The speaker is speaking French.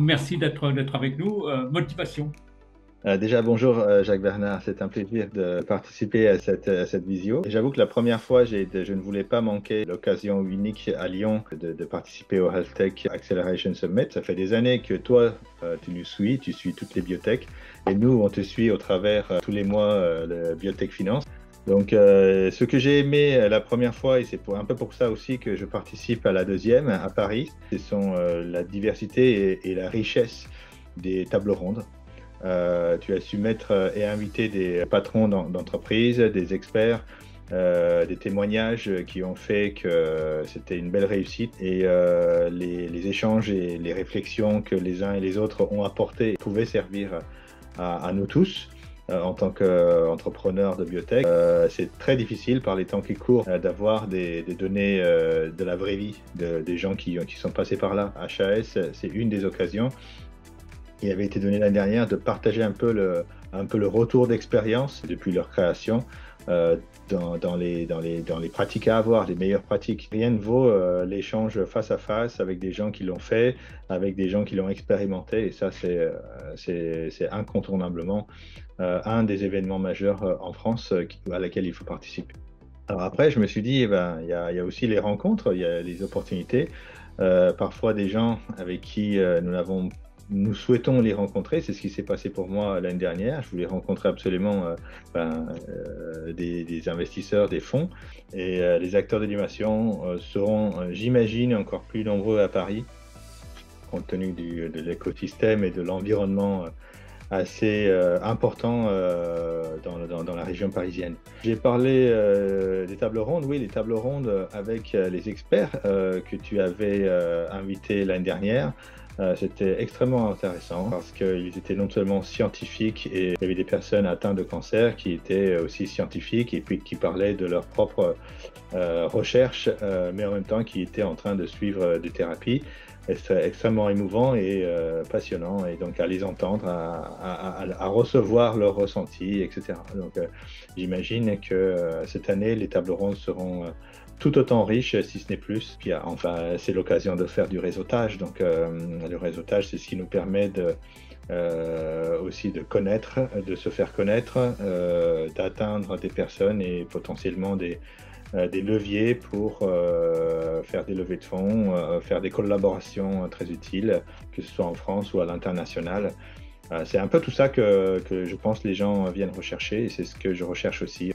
Merci d'être avec nous. Motivation. Déjà, bonjour Jacques Bernard, c'est un plaisir de participer à cette visio. J'avoue que la première fois, je ne voulais pas manquer l'occasion unique à Lyon de participer au Health Tech Acceleration Summit. Ça fait des années que toi, tu nous suis, tu suis toutes les biotech, et nous, on te suit au travers tous les mois le Biotech Finance. Donc, ce que j'ai aimé la première fois, et c'est un peu pour ça aussi que je participe à la deuxième à Paris, ce sont la diversité et la richesse des tables rondes. Tu as su mettre et inviter des patrons d'entreprises, des experts, des témoignages qui ont fait que c'était une belle réussite et les échanges et les réflexions que les uns et les autres ont apportées pouvaient servir à nous tous. En tant qu'entrepreneur de biotech, c'est très difficile par les temps qui courent d'avoir des données de la vraie vie des gens qui sont passés par là. HAS, c'est une des occasions qui avait été donné l'année dernière de partager un peu le retour d'expérience depuis leur création dans les pratiques à avoir, les meilleures pratiques. Rien ne vaut l'échange face à face avec des gens qui l'ont fait, avec des gens qui l'ont expérimenté. Et ça, c'est incontournablement un des événements majeurs en France à laquelle il faut participer. Alors après, je me suis dit, eh ben, il y a aussi les rencontres, il y a les opportunités. Parfois, des gens avec qui nous souhaitons les rencontrer. C'est ce qui s'est passé pour moi l'année dernière. Je voulais rencontrer absolument des investisseurs, des fonds. Et les acteurs d'animation seront, j'imagine, encore plus nombreux à Paris, compte tenu de l'écosystème et de l'environnement assez important dans la région parisienne. J'ai parlé des tables rondes, oui, les tables rondes avec les experts que tu avais invités l'année dernière. C'était extrêmement intéressant parce qu'ils étaient non seulement scientifiques et il y avait des personnes atteintes de cancer qui étaient aussi scientifiques et puis qui parlaient de leurs propres recherches, mais en même temps qui étaient en train de suivre des thérapies. C'est extrêmement émouvant et passionnant, et donc à les entendre, à recevoir leurs ressentis, etc. Donc j'imagine que cette année, les tables rondes seront tout autant riches, si ce n'est plus. Puis, enfin, c'est l'occasion de faire du réseautage. Donc le réseautage, c'est ce qui nous permet aussi de connaître, de se faire connaître, d'atteindre des personnes et potentiellement des leviers pour faire des levées de fonds, faire des collaborations très utiles, que ce soit en France ou à l'international. C'est un peu tout ça que je pense les gens viennent rechercher, et c'est ce que je recherche aussi.